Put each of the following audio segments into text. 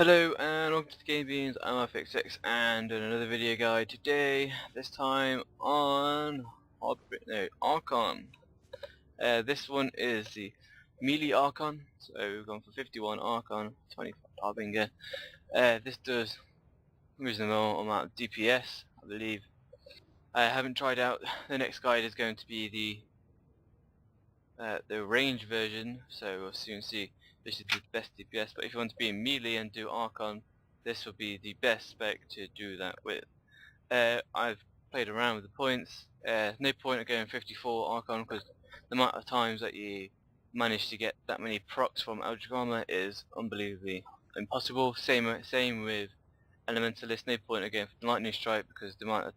Hello and welcome to the Game Beans. I'm FXX and doing another video guide today. This time on Archon. This one is the melee Archon. So we've gone for 51 Archon, 25 Harbinger. This does reasonable amount of DPS, I believe. I haven't tried out. The next guide is going to be the range version, so we'll soon see. This is the best DPS, but if you want to be in melee and do Archon, this will be the best spec to do that with. I've played around with the points. No point of going 54 Archon because the amount of times that you manage to get that many procs from Eldritch Armor is unbelievably impossible. Same with Elementalist. No point of going for Lightning Strike because the amount of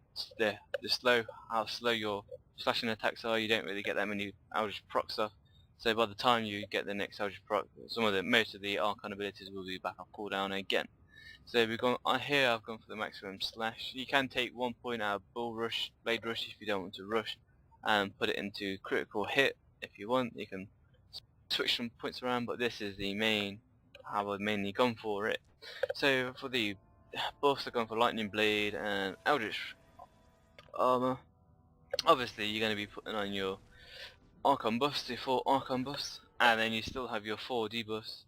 how slow your slashing attacks are, you don't really get that many Eldritch proc stuff. So by the time you get the next Eldritch proc, most of the Archon abilities will be back on cooldown again. So we've gone here. I've gone for the maximum slash. You can take 1 point out of Bull Rush, Blade Rush if you don't want to rush, and put it into critical hit if you want. You can switch some points around, but this is the main how I've mainly gone for it. So for the buffs, I've gone for Lightning Blade and Eldritch Armor. Obviously, you're going to be putting on your Archon buffs, the 4 Archon buffs, and then you still have your 4 debuffs,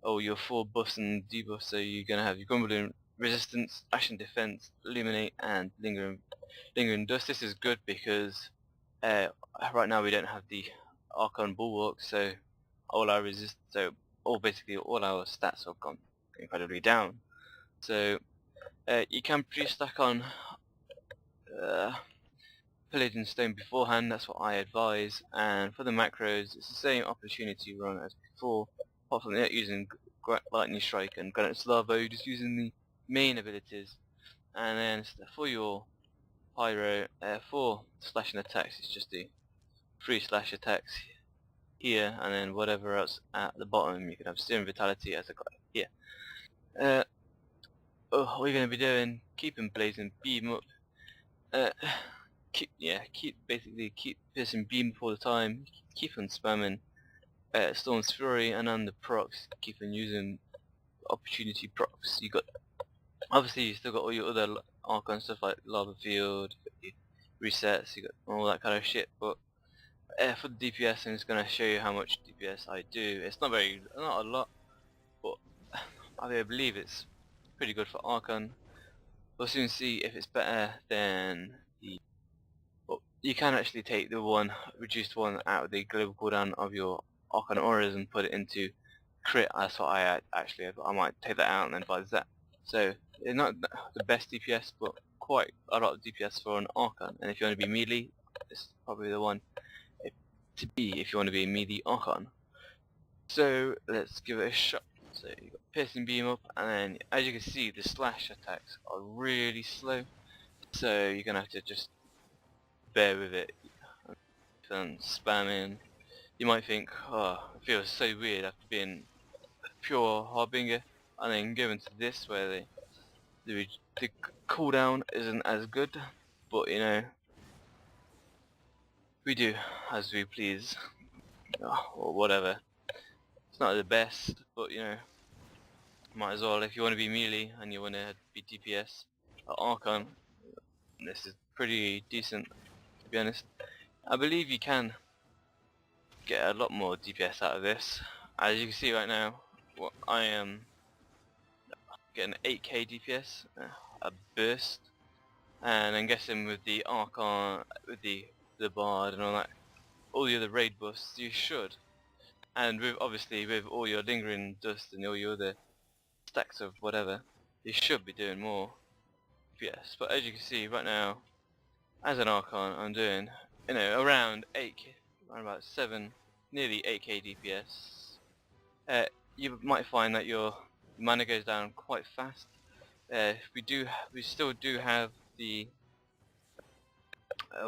or your 4 buffs and debuffs. So you're going to have your Grumbling Resistance, Ashen Defense, Illuminate, and Lingering Dust. This is good because right now we don't have the Archon Bulwark, so basically all our stats have gone incredibly down. So you can pre-stack on Palladium Stone beforehand, that's what I advise, and for the macros it's the same opportunity run as before, apart from not using Lightning Strike and Granite Slava, you're just using the main abilities. And then for your Pyro, for slashing attacks, it's just the 3 slash attacks here, and then whatever else at the bottom. You can have Serum Vitality as I got here. What you're going to be doing, keeping Blazing Beam up, keep piercing beam all the time, keep on spamming Storm's Fury, and on the procs, keep on using opportunity procs. Obviously you still got all your other Archon stuff like Lava Field, your resets, you got all that kind of shit, but for the DPS I'm just going to show you how much DPS I do. It's not a lot, but I believe it's pretty good for Archon. We'll soon see if it's better than the... But you can actually take the reduced one out of the global cooldown of your Archon auras and put it into crit. That's what I might take that out and then advise that. So it's not the best DPS, but quite a lot of DPS for an Archon. And if you want to be melee, this is probably the one to be if you want to be a melee Archon. So let's give it a shot. So you got piercing beam up, and then as you can see the slash attacks are really slow, so you're gonna have to just bear with it and spamming. You might think, oh, it feels so weird after being pure Harbinger and then going to this where the cooldown isn't as good, but you know, we do as we please, or whatever. It's not the best, but you know, might as well. If you want to be melee and you want to be DPS at Archon, this is pretty decent, to be honest. I believe you can get a lot more DPS out of this. As you can see right now, I am getting 8k DPS, a burst, and I'm guessing with the Archon, with the Bard and all the other raid buffs, you should. And obviously with all your Lingering Dust and all your other stacks of whatever, you should be doing more DPS. But as you can see right now, as an Archon, I'm doing, you know, around 8k, around about 7, nearly 8k DPS. You might find that your mana goes down quite fast. We still do have the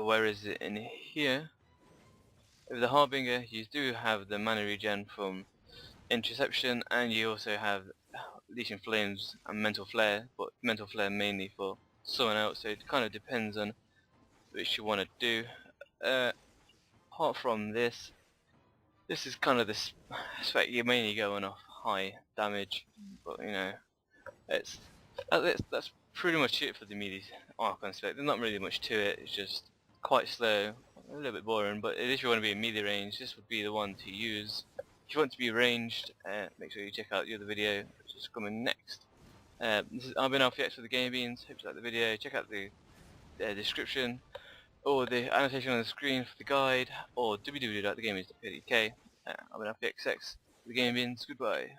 where is it in here? With the Harbinger, you do have the mana regen from Interception, and you also have Leashing Flames and Mental Flare, but Mental Flare mainly for someone else, so it kind of depends on which you want to do. Apart from this is kind of the spec. You're mainly going off high damage, but you know, It's that's pretty much it for the melee Archon spec. There's not really much to it. It's just quite slow, a little bit boring. But if you want to be in melee range, this would be the one to use. If you want to be ranged, make sure you check out the other video, which is coming next. I've been RPX for the Game Beans. Hope you like the video. Check out the description or the annotation on the screen for the guide, or www.thegamebeans.co.uk. I've been RPXX for the Game Beans. Goodbye.